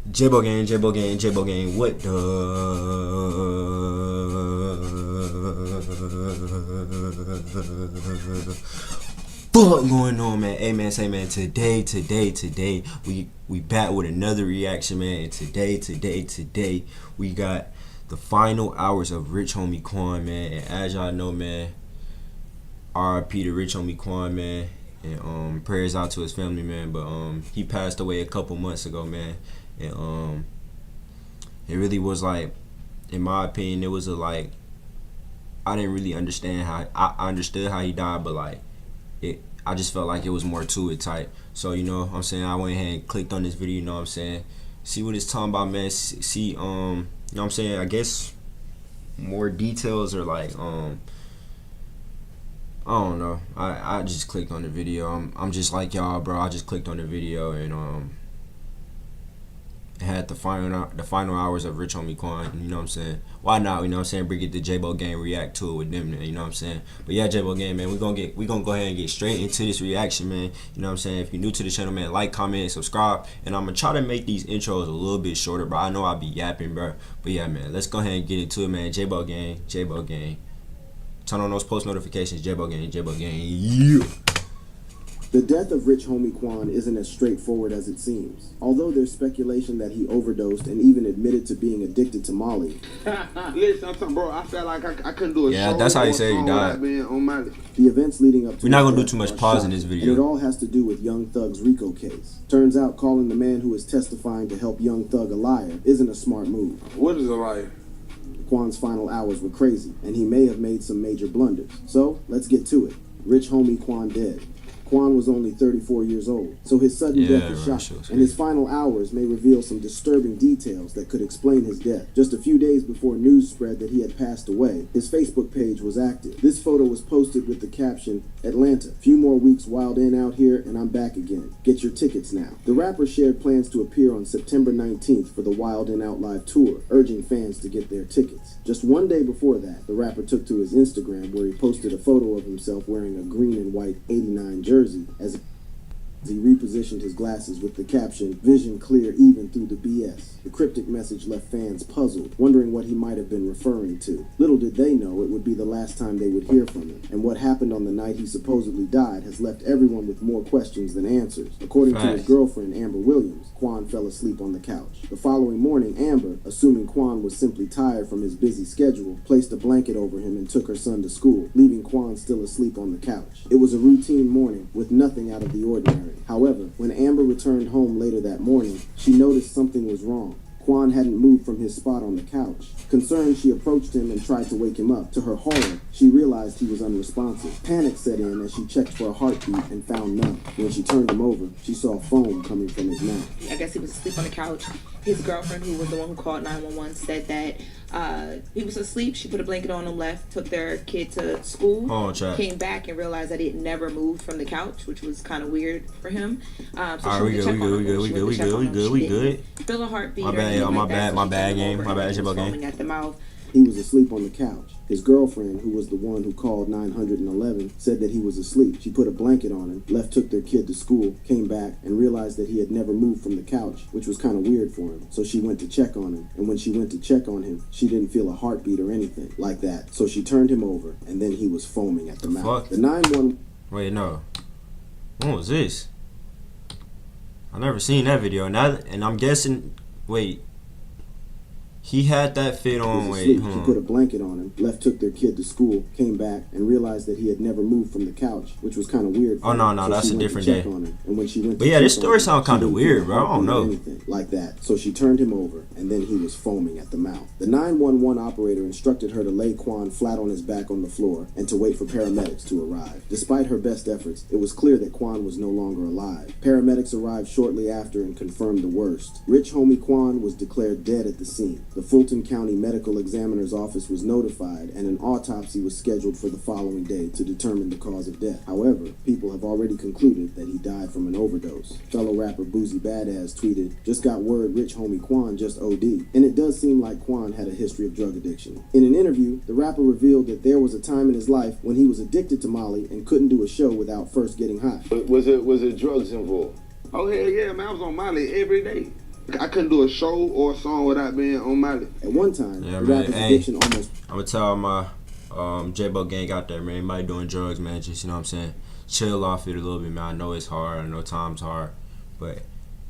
J-Bo gang, J-Bo gang, J-Bo gang. What the fuck going on, man? Hey man, say man, today, we back with another reaction, man. And today, we got the final hours of Rich Homie Quan, man. And as y'all know, man, R.I.P. to Rich Homie Quan, man. And prayers out to his family, man. But he passed away a couple months ago, man. And it really was like, in my opinion, it was like, I didn't really understand how I understood how he died, but like I just felt like it was more to it type. So you know what I'm saying, I went ahead and clicked on this video, you know what I'm saying, see what it's talking about, man. See, you know what I'm saying, I guess more details or like I don't know. I just clicked on the video. I'm just like y'all, bro. I just clicked on the video and it had the final hours of Rich Homie Quan. You know what I'm saying? Why not? You know what I'm saying? Bring it to J-Bo gang, react to it with them. You know what I'm saying? But yeah, J-Bo gang, man, we gonna go ahead and get straight into this reaction, man. You know what I'm saying? If you're new to the channel, man, like, comment, and subscribe. And I'm gonna try to make these intros a little bit shorter, bro. I know I'll be yapping, bro. But yeah, man, let's go ahead and get into it, man. J-Bo gang, J-Bo gang. Turn on those post notifications, J-Bo gang, J-Bo gang. Yeah. The death of Rich Homie Quan isn't as straightforward as it seems. Although there's speculation that he overdosed and even admitted to being addicted to Molly. Listen, I'm talking, bro. I felt like I couldn't do a show. Yeah, that's how you say he died. On Molly. The events leading up to We're not gonna do too much pause in this video. And it all has to do with Young Thug's RICO case. Turns out calling the man who is testifying to help Young Thug a liar isn't a smart move. What is a liar? Quan's final hours were crazy, and he may have made some major blunders. So, let's get to it. Rich Homie Quan dead. Quan was only 34 years old, so his sudden death is shocking, and his final hours may reveal some disturbing details that could explain his death. Just a few days before news spread that he had passed away, his Facebook page was active. This photo was posted with the caption, "Atlanta, few more weeks wild in out here, and I'm back again. Get your tickets now." The rapper shared plans to appear on September 19th for the Wild in Out live tour, urging fans to get their tickets. Just one day before that, the rapper took to his Instagram where he posted a photo of himself wearing a green and white '89 jersey as he repositioned his glasses with the caption, "Vision clear even through the BS." The cryptic message left fans puzzled, wondering what he might have been referring to. Little did they know it would be the last time they would hear from him, and what happened on the night he supposedly died has left everyone with more questions than answers. According to his girlfriend, Amber Williams, Quan fell asleep on the couch. The following morning, Amber, assuming Quan was simply tired from his busy schedule, placed a blanket over him and took her son to school, leaving Quan still asleep on the couch. It was a routine morning with nothing out of the ordinary. However, when Amber returned home later that morning, she noticed something was wrong. Quan hadn't moved from his spot on the couch. Concerned, she approached him and tried to wake him up. To her horror, she realized he was unresponsive. Panic set in as she checked for a heartbeat and found none. When she turned him over, she saw foam coming from his mouth. I guess he was asleep on the couch. His girlfriend, who was the one who called 911, said that he was asleep. She put a blanket on him, left, took their kid to school, came back and realized that he had never moved from the couch, which was kind of weird for him. So we good. Feel a heartbeat. My bad, game. My bad, J-Bo gang. At the mouth. He was asleep on the couch. His girlfriend, who was the one who called 911, said that he was asleep. She put a blanket on him, left, took their kid to school, came back, and realized that he had never moved from the couch, which was kind of weird for him. So she went to check on him, and when she went to check on him, she didn't feel a heartbeat or anything like that. So she turned him over, and then he was foaming at the mouth. The 911... Wait, no. When was this? I never seen that video, and I'm guessing... Wait. He had that fit on. She put a blanket on him, left, took their kid to school, came back, and realized that he had never moved from the couch, which was kind of weird. Oh no, so that's a different day. And when she went, but yeah, this story sounds kind of weird, bro. I don't know. Anything like that. So she turned him over, and then he was foaming at the mouth. The 911 operator instructed her to lay Quan flat on his back on the floor and to wait for paramedics to arrive. Despite her best efforts, it was clear that Quan was no longer alive. Paramedics arrived shortly after and confirmed the worst. Rich Homie Quan was declared dead at the scene. The Fulton County Medical Examiner's Office was notified, and an autopsy was scheduled for the following day to determine the cause of death. However, people have already concluded that he died from an overdose. Fellow rapper Boozy Badass tweeted, "Just got word Rich Homie Quan just OD'd." And it does seem like Quan had a history of drug addiction. In an interview, the rapper revealed that there was a time in his life when he was addicted to Molly and couldn't do a show without first getting high. Was it drugs involved? Oh hell yeah, man! I was on Molly every day. I couldn't do a show or a song without being on Miley. At one time, yeah, the rapper's addiction almost... I'm gonna tell my J-Bo gang out there, man, you might be doing drugs, man, just, you know what I'm saying, chill off it a little bit, man. I know it's hard, I know time's hard, but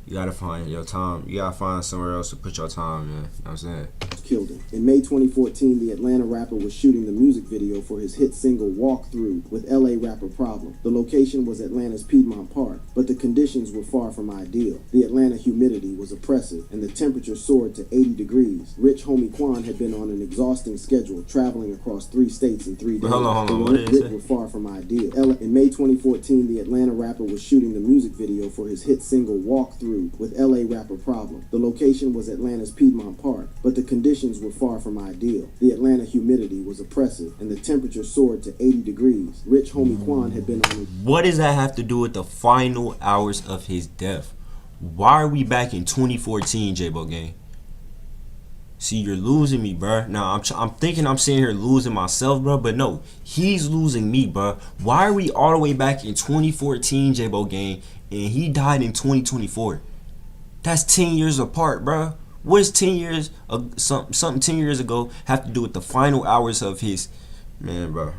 you gotta find your time. You gotta find somewhere else to put your time, man. You know what I'm saying? Killed him. In May 2014, the Atlanta rapper was shooting the music video for his hit single Walk Through with LA rapper Problem. The location was Atlanta's Piedmont Park, but the conditions were far from ideal. The Atlanta humidity was oppressive, and the temperature soared to 80 degrees. Rich homie Quan had been on an exhausting schedule, traveling across 3 states in 3 days. Hold on. What did it say? Were far from ideal. In May 2014, the Atlanta rapper was shooting the music video for his hit single Walk Through with LA rapper Problem. The location was Atlanta's Piedmont Park, but the conditions were far from ideal. The Atlanta humidity was oppressive, and the temperature soared to 80 degrees. Rich homie Quan had been on... What does that have to do with the final hours of his death? Why are we back in 2014, J-Bo gang? See, you're losing me, bruh. Now, I'm thinking I'm sitting here losing myself, bruh, but no, he's losing me, bruh. Why are we all the way back in 2014, J-Bo gang, and he died in 2024? That's 10 years apart, bruh. What does 10 years, something 10 years ago have to do with the final hours of his, man, bro?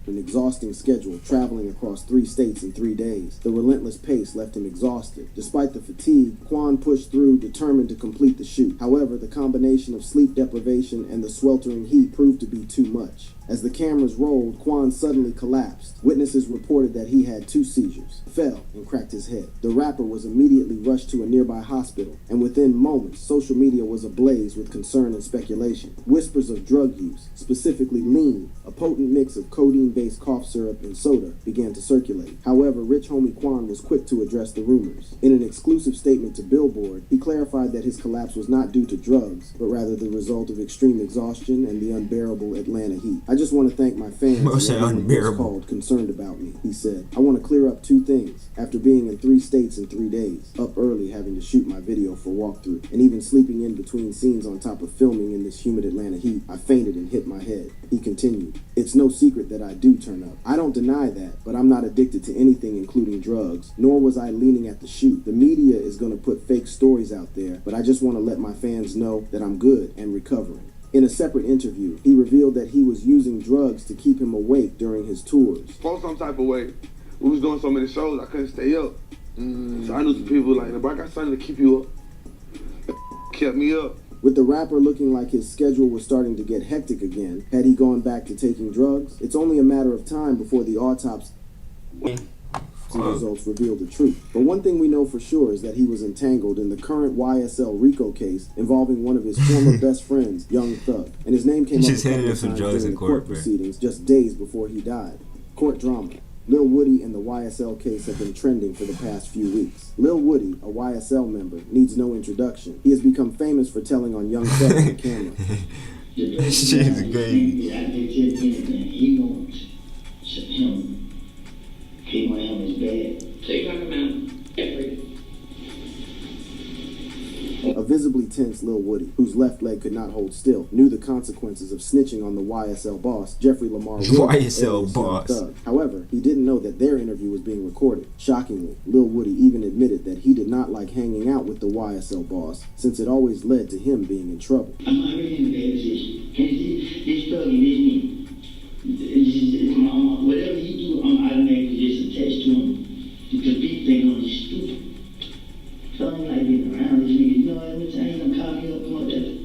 An exhausting schedule, traveling across 3 states in 3 days. The relentless pace left him exhausted. Despite the fatigue, Quan pushed through, determined to complete the shoot. However, the combination of sleep deprivation and the sweltering heat proved to be too much. As the cameras rolled, Quan suddenly collapsed. Witnesses reported that he had 2 seizures, fell, and cracked his head. The rapper was immediately rushed to a nearby hospital, and within moments, social media was ablaze with concern and speculation. Whispers of drug use, specifically lean, a potent mix of codeine-based cough syrup and soda, began to circulate. However, Rich homie Quan was quick to address the rumors. In an exclusive statement to Billboard, he clarified that his collapse was not due to drugs, but rather the result of extreme exhaustion and the unbearable Atlanta heat. I just want to thank my fans who called concerned about me, he said. I want to clear up 2 things. After being in 3 states in 3 days, up early having to shoot my video for Walkthrough, and even sleeping in between scenes on top of filming in this humid Atlanta heat, I fainted and hit my head. He continued, it's no secret that I do turn up. I don't deny that, but I'm not addicted to anything including drugs, nor was I leaning at the shoot. The media is going to put fake stories out there, but I just want to let my fans know that I'm good and recovering. In a separate interview, he revealed that he was using drugs to keep him awake during his tours. For some type of way, we was doing so many shows, I couldn't stay up. So I knew some people like, bro, I got something to keep you up. Kept me up. With the rapper looking like his schedule was starting to get hectic again, had he gone back to taking drugs? It's only a matter of time before the autopsy results reveal the truth. But one thing we know for sure is that he was entangled in the current YSL RICO case involving one of his former best friends, Young Thug. And his name came up a couple of times during the court proceedings just days before he died. Court drama. Lil Woody and the YSL case have been trending for the past few weeks. Lil Woody, a YSL member, needs no introduction. He has become famous for telling on Young Thug on camera. This shit is great. He wants him. He want him as bad. So you got him out. A visibly tense Lil Woody, whose left leg could not hold still, knew the consequences of snitching on the YSL boss, Jeffrey Lamar Williams, YSL boss. Thug. However, he didn't know that their interview was being recorded. Shockingly, Lil Woody even admitted that he did not like hanging out with the YSL boss, since it always led to him being in trouble. I'm already in a bad position. This Thug and this me. Whatever he do, I'm automatically just attached to him. Because people think I'm just stupid. So I'm like being around this nigga. You know what I'm saying? He's gonna call me up, come up there.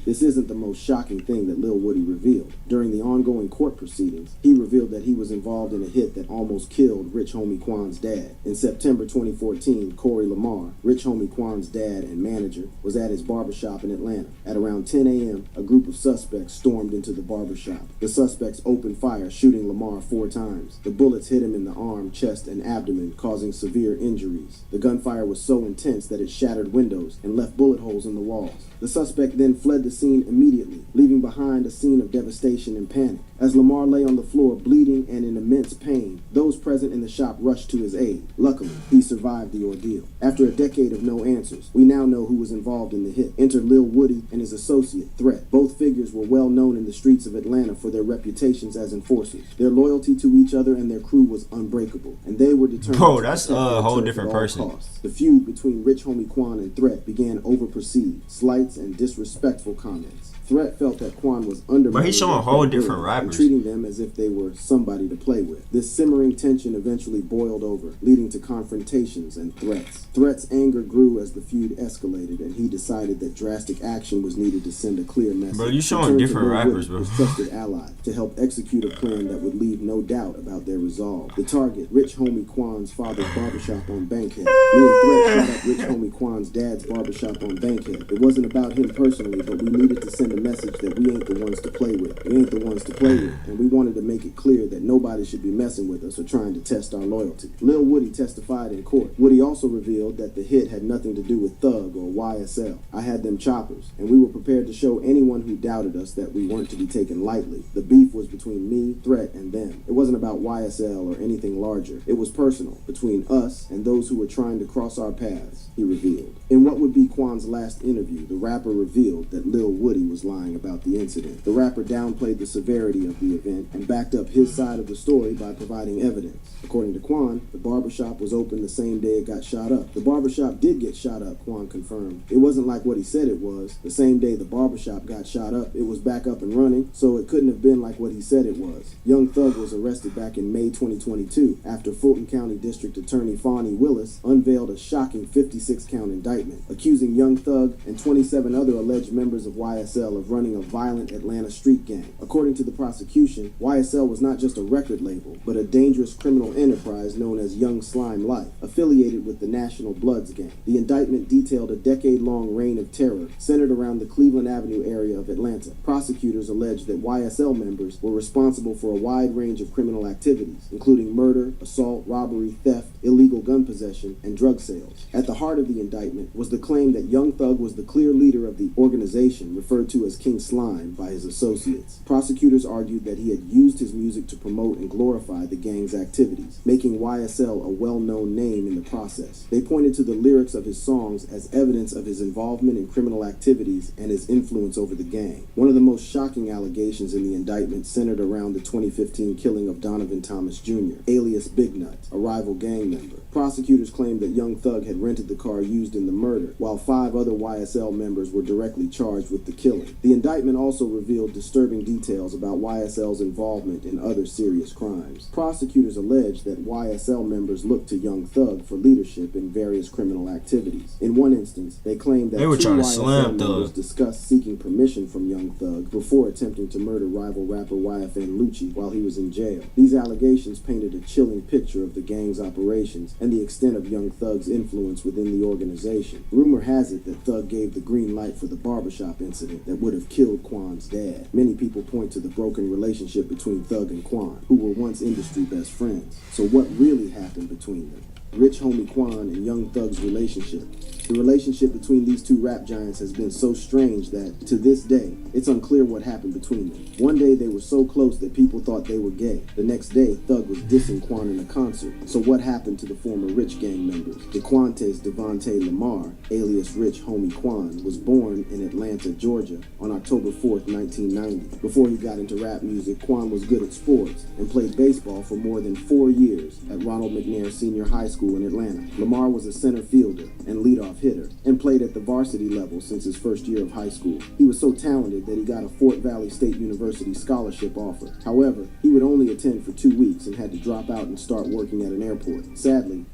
This isn't the most shocking thing that Lil Woody revealed. During the ongoing court proceedings, he revealed that he was involved in a hit that almost killed Rich Homie Quan's dad. In September 2014, Corey Lamar, Rich Homie Quan's dad and manager, was at his barbershop in Atlanta. At around 10 a.m., a group of suspects stormed into the barbershop. The suspects opened fire, shooting Lamar 4 times. The bullets hit him in the arm, chest, and abdomen, causing severe injuries. The gunfire was so intense that it shattered windows and left bullet holes in the walls. The suspect then fled the scene immediately, leaving behind a scene of devastation and panic. As Lamar lay on the floor bleeding and in immense pain, those present in the shop rushed to his aid. Luckily, he survived the ordeal. After a decade of no answers, we now know who was involved in the hit. Enter Lil Woody and his associate, Threat. Both figures were well known in the streets of Atlanta for their reputations as enforcers. Their loyalty to each other and their crew was unbreakable, and they were determined Bro, that's a whole different person. Costs. The feud between Rich Homie Quan and Threat began over perceived slights and disrespectful comments. Threat felt that Quan was undermining, but he's showing whole different rappers, and treating them as if they were somebody to play with. This simmering tension eventually boiled over, leading to confrontations and threats. Threat's anger grew as the feud escalated, and he decided that drastic action was needed to send a clear message. Bro, you showing different rappers, bro. His trusted ally, to help execute a plan that would leave no doubt about their resolve. The target, Rich Homie Quan's father's barbershop on Bankhead. Me and Threat shot up Rich Homie Quan's dad's barbershop on Bankhead. It wasn't about him personally, but we needed to send a message that we ain't the ones to play with. We ain't the ones to play with. And we wanted to make it clear that nobody should be messing with us or trying to test our loyalty. Lil Woody testified in court. Woody also revealed that the hit had nothing to do with Thug or YSL. I had them choppers, and we were prepared to show anyone who doubted us that we weren't to be taken lightly. The beef was between me, Threat, and them. It wasn't about YSL or anything larger. It was personal, between us and those who were trying to cross our paths, he revealed. In what would be Quan's last interview, the rapper revealed that Lil Woody was lying about the incident. The rapper downplayed the severity of the event and backed up his side of the story by providing evidence. According to Quan, the barbershop was open the same day it got shot up. The barbershop did get shot up, Quan confirmed. It wasn't like what he said it was. The same day the barbershop got shot up, it was back up and running, so it couldn't have been like what he said it was. Young Thug was arrested back in May 2022 after Fulton County District Attorney Fonnie Willis unveiled a shocking 56-count indictment, accusing Young Thug and 27 other alleged members of YSL of running a violent Atlanta street gang. According to the prosecution, YSL was not just a record label, but a dangerous criminal enterprise known as Young Slime Life, affiliated with the National Bloods gang. The indictment detailed a decade-long reign of terror centered around the Cleveland Avenue area of Atlanta. Prosecutors alleged that YSL members were responsible for a wide range of criminal activities, including murder, assault, robbery, theft, illegal gun possession, and drug sales. At the heart of the indictment was the claim that Young Thug was the clear leader of the organization referred to as King Slime by his associates. Prosecutors argued that he had used his music to promote and glorify the gang's activities, making YSL a well-known name in the process. They pointed to the lyrics of his songs as evidence of his involvement in criminal activities and his influence over the gang. One of the most shocking allegations in the indictment centered around the 2015 killing of Donovan Thomas Jr., alias Big Nut, a rival gang member. Prosecutors claimed that Young Thug had rented the car used in the murder, while 5 other YSL members were directly charged with the killing. The indictment also revealed disturbing details about YSL's involvement in other serious crimes. Prosecutors alleged that YSL members looked to Young Thug for leadership in various criminal activities. In one instance, they claimed that 2 YSL members discussed seeking permission from Young Thug before attempting to murder rival rapper YFN Lucci while he was in jail. These allegations painted a chilling picture of the gang's operations and the extent of Young Thug's influence within the organization. Rumor has it that Thug gave the green light for the barbershop incident that would have killed Quan's dad. Many people point to the broken relationship between Thug and Quan, who were once industry best friends. So what really happened between them? Rich Homie Quan and Young Thug's relationship. The relationship between these two rap giants has been so strange that, to this day, it's unclear what happened between them. One day they were so close that people thought they were gay. The next day, Thug was dissing Quan in a concert. So what happened to the former Rich gang members? DeQuantes Devontae Lamar, alias Rich Homie Quan, was born in Atlanta, Georgia, on October 4th, 1990. Before he got into rap music, Quan was good at sports and played baseball for more than 4 years at Ronald McNair Senior High School in Atlanta. Lamar was a center fielder and leadoff hitter and played at the varsity level since his first year of high school. He was so talented that he got a Fort Valley State University scholarship offer. However, he would only attend for 2 weeks and had to drop out and start working at an airport. Sadly,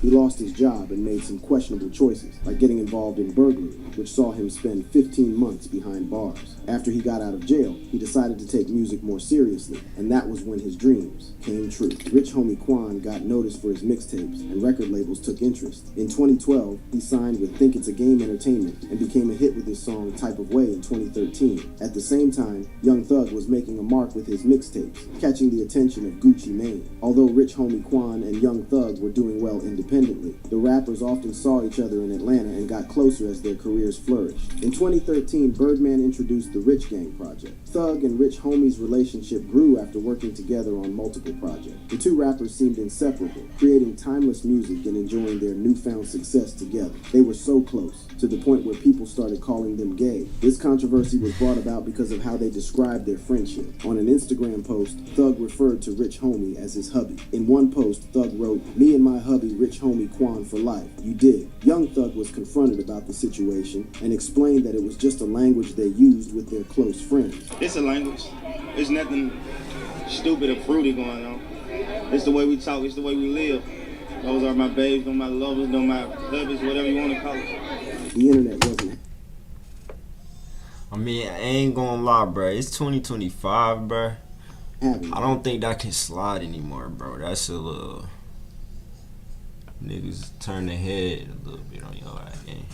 he lost his job and made some questionable choices, like getting involved in burglary, which saw him spend 15 months behind bars. After he got out of jail, he decided to take music more seriously, and that was when his dreams came true. Rich Homie Quan got noticed for his mixtapes, and record labels took interest. In 2012, he signed with Think It's a Game Entertainment and became a hit with his song Type of Way in 2013. At the same time, Young Thug was making a mark with his mixtapes, catching the attention of Gucci Mane. Although Rich Homie Quan and Young Thug were doing well independently, independently. The rappers often saw each other in Atlanta and got closer as their careers flourished. In 2013, Birdman introduced the Rich Gang Project. Thug and Rich Homie's relationship grew after working together on multiple projects. The two rappers seemed inseparable, creating timeless music and enjoying their newfound success together. They were so close, to the point where people started calling them gay. This controversy was brought about because of how they described their friendship. On an Instagram post, Thug referred to Rich Homie as his hubby. In one post, Thug wrote, "Me and my hubby, Rich Homie Quan for life. You dig?" Young Thug was confronted about the situation and explained that it was just a language they used with their close friends. It's a language. There's nothing stupid or fruity going on. It's the way we talk. It's the way we live. Those are my babes, no my lovers, no my hubbies, whatever you want to call it. The internet wasn't. I mean, I ain't gonna lie, bro. It's 2025, bro. I don't think that can slide anymore, bro. That's a little... Niggas turn their head a little bit on your ass, gang.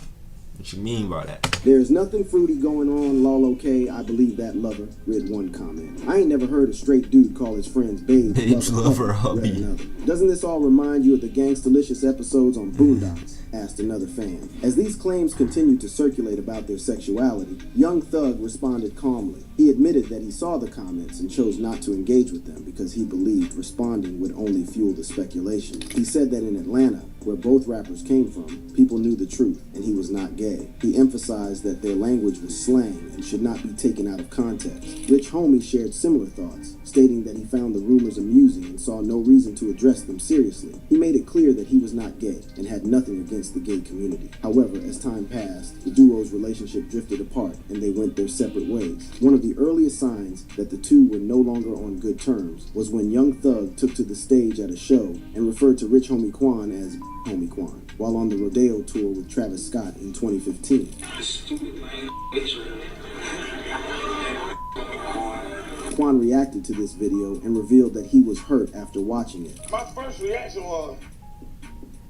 What you mean by that? There's nothing fruity going on, lol, okay, I believe that lover, read one comment. I ain't never heard a straight dude call his friends babes, lover, hubby. Doesn't this all remind you of the Gangstalicious episodes on Boondocks? Asked another fan. As these claims continued to circulate about their sexuality, Young Thug responded calmly. He admitted that he saw the comments and chose not to engage with them because he believed responding would only fuel the speculation. He said that in Atlanta, where both rappers came from, people knew the truth, and he was not gay. He emphasized that their language was slang and should not be taken out of context. Rich Homie shared similar thoughts, stating that he found the rumors amusing and saw no reason to address them seriously. He made it clear that he was not gay and had nothing against the gay community. However, as time passed, the duo's relationship drifted apart and they went their separate ways. One of the earliest signs that the two were no longer on good terms was when Young Thug took to the stage at a show and referred to Rich Homie Quan as Homie Quan, while on the Rodeo tour with Travis Scott in 2015. Quan reacted to this video and revealed that he was hurt after watching it. My first reaction was,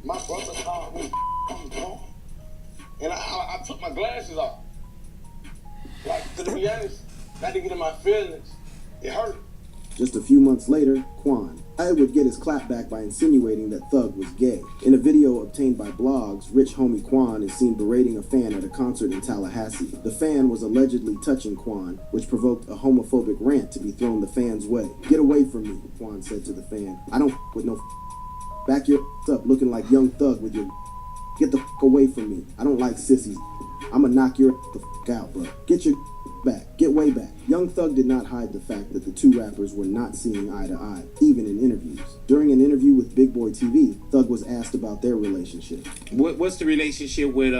my brother called me and I took my glasses off. Like, to be honest, not to get in my feelings, it hurt. Just a few months later, Quan would get his clap back by insinuating that Thug was gay. In a video obtained by blogs, Rich Homie Quan is seen berating a fan at a concert in Tallahassee. The fan was allegedly touching Quan, which provoked a homophobic rant to be thrown the fan's way. "Get away from me," Quan said to the fan. "I don't with no back your up looking like Young Thug with your get the away from me. I don't like sissies. I'ma knock your the out, bro. Get your back. Get way back." Young Thug did not hide the fact that the two rappers were not seeing eye to eye, even in interviews. During an interview with Big Boy TV, Thug was asked about their relationship. What's the relationship with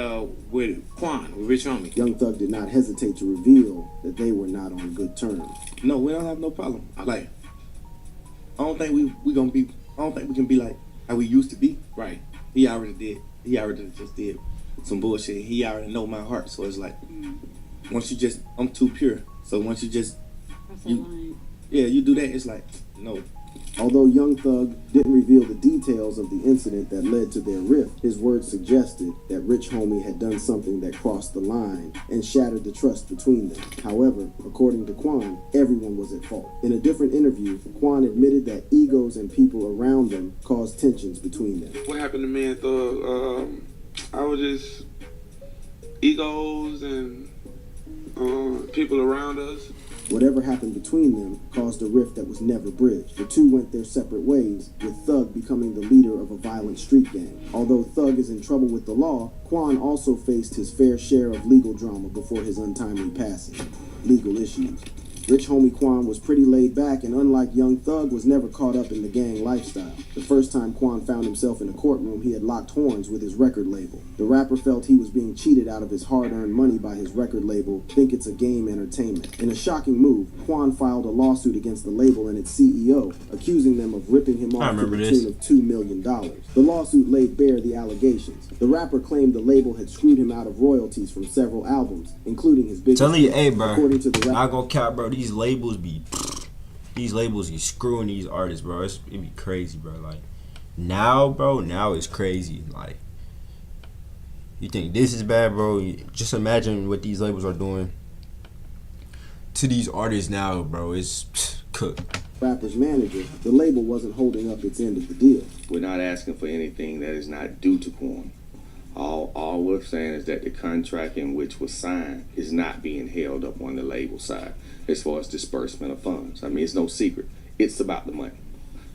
Quan, with Rich Homie? Young Thug did not hesitate to reveal that they were not on good terms. No, we don't have no problem. I don't think we gonna be. I don't think we can be like how we used to be. Right. He already did. He already just did some bullshit. He already know my heart, so it's like. Once you just, I'm too pure. So once you just, you do that, it's like, no. Although Young Thug didn't reveal the details of the incident that led to their rift, his words suggested that Rich Homie had done something that crossed the line and shattered the trust between them. However, according to Quan, everyone was at fault. In a different interview, Quan admitted that egos and people around them caused tensions between them. What happened to me and Thug, I was just egos and people around us. Whatever happened between them caused a rift that was never bridged. The two went their separate ways, with Thug becoming the leader of a violent street gang. Although Thug is in trouble with the law, Quan also faced his fair share of legal drama before his untimely passing. Legal issues. Rich Homie Quan was pretty laid back and, unlike Young Thug, was never caught up in the gang lifestyle. The first time Quan found himself in a courtroom, he had locked horns with his record label. The rapper felt he was being cheated out of his hard-earned money by his record label, Think It's a Game Entertainment. In a shocking move, Quan filed a lawsuit against the label and its CEO, accusing them of ripping him off to the tune of $2 million. The lawsuit laid bare the allegations. The rapper claimed the label had screwed him out of royalties from several albums, including his biggest hit. Hey, bro, according to the rapper, I go cap, bro. These labels be screwing these artists, bro. It be crazy, bro. Like now it's crazy. Like, you think this is bad, bro? Just imagine what these labels are doing to these artists now, bro. It's cooked. rapper's manager, the label wasn't holding up its end of the deal. We're not asking for anything that is not due to Quan. All we're saying is that the contract in which was signed is not being held up on the label side as far as disbursement of funds. I mean, it's no secret. It's about the money.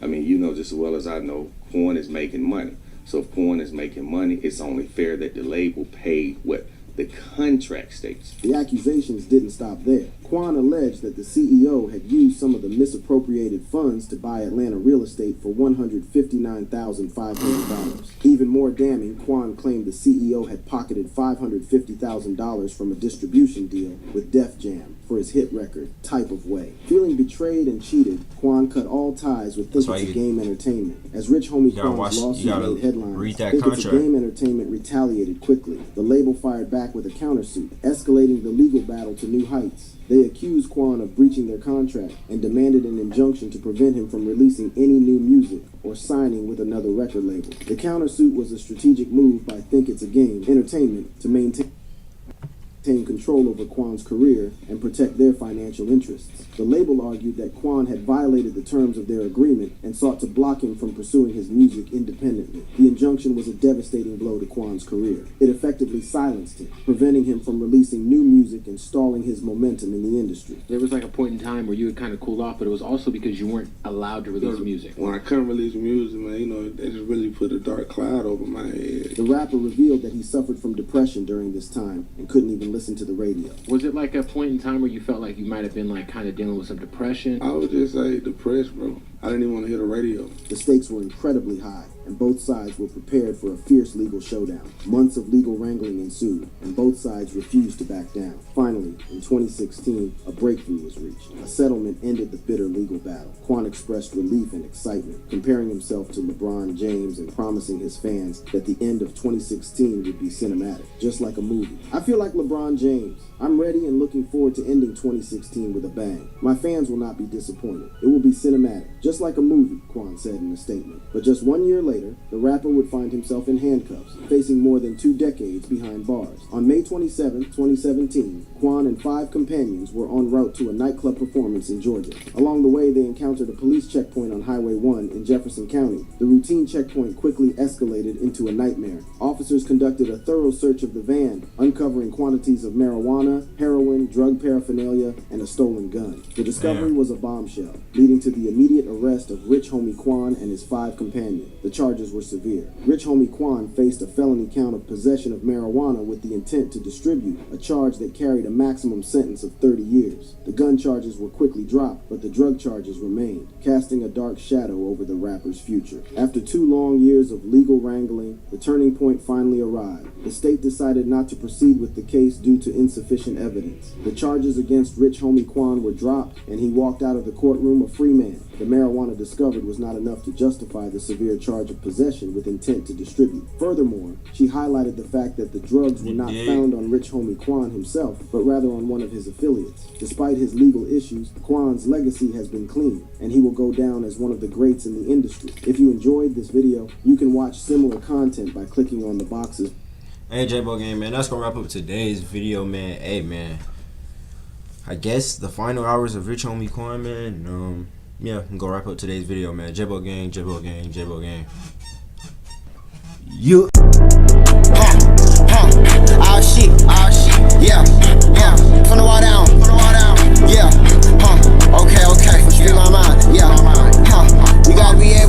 I mean, you know just as well as I know, Quan is making money. So if Quan is making money, it's only fair that the label pay what the contract states. The accusations didn't stop there. Quan alleged that the CEO had used some of the misappropriated funds to buy Atlanta real estate for $159,500. Even more damning, Quan claimed the CEO had pocketed $550,000 from a distribution deal with Def Jam for his hit record, Type of Way. Feeling betrayed and cheated, Quan cut all ties with Think It's a Game Entertainment. As Rich Homie Quan's lawsuit made headlines, Think It's a Game Entertainment retaliated quickly. The label fired back with a countersuit, escalating the legal battle to new heights. They accused Quan of breaching their contract and demanded an injunction to prevent him from releasing any new music or signing with another record label. The countersuit was a strategic move by Think It's a Game Entertainment to maintain control over Quan's career and protect their financial interests. The label argued that Quan had violated the terms of their agreement and sought to block him from pursuing his music independently. The injunction was a devastating blow to Quan's career. It effectively silenced him, preventing him from releasing new music and stalling his momentum in the industry. There was like a point in time where you had kind of cooled off, but it was also because you weren't allowed to release music. When I couldn't release music, man, you know, it just really put a dark cloud over my head. The rapper revealed that he suffered from depression during this time and couldn't even listen to the radio. Was it like a point in time where you felt like you might have been like kind of dealing with some depression? I was just like depressed, bro. I didn't even want to hear the radio. The stakes were incredibly high, and both sides were prepared for a fierce legal showdown. Months of legal wrangling ensued, and both sides refused to back down. Finally, in 2016, a breakthrough was reached. A settlement ended the bitter legal battle. Quan expressed relief and excitement, comparing himself to LeBron James and promising his fans that the end of 2016 would be cinematic, just like a movie. I feel like LeBron James. I'm ready and looking forward to ending 2016 with a bang. My fans will not be disappointed. It will be cinematic, just like a movie, Quan said in a statement. But just 1 year later, the rapper would find himself in handcuffs, facing more than 2 decades behind bars. On May 27, 2017, Quan and 5 companions were en route to a nightclub performance in Georgia. Along the way, they encountered a police checkpoint on Highway 1 in Jefferson County. The routine checkpoint quickly escalated into a nightmare. Officers conducted a thorough search of the van, uncovering quantities of marijuana, heroin, drug paraphernalia, and a stolen gun. The discovery was a bombshell, leading to the immediate arrest of Rich Homie Quan and his 5 companions. The charges were severe. Rich Homie Quan faced a felony count of possession of marijuana with the intent to distribute, a charge that carried a maximum sentence of 30 years. The gun charges were quickly dropped, but the drug charges remained, casting a dark shadow over the rapper's future. After 2 long years of legal wrangling, the turning point finally arrived. The state decided not to proceed with the case due to insufficient evidence. The charges against Rich Homie Quan were dropped, and he walked out of the courtroom a free man. The marijuana discovered was not enough to justify the severe charge of possession with intent to distribute. Furthermore, she highlighted the fact that the drugs were not found on Rich Homie Quan himself, but rather on one of his affiliates. Despite his legal issues, Quan's legacy has been clean, and he will go down as one of the greats in the industry. If you enjoyed this video, you can watch similar content by clicking on the boxes. Hey, J-Bo Gang, man, that's gonna wrap up today's video, man. Hey, man, I guess the final hours of Rich Homie Quan, man. Yeah, I'm gonna wrap up today's video, man. J-Bo Gang, J-Bo Gang, J-Bo Gang. You. All shit, yeah, from the wall down, yeah, okay, free my mind, yeah, you gotta be able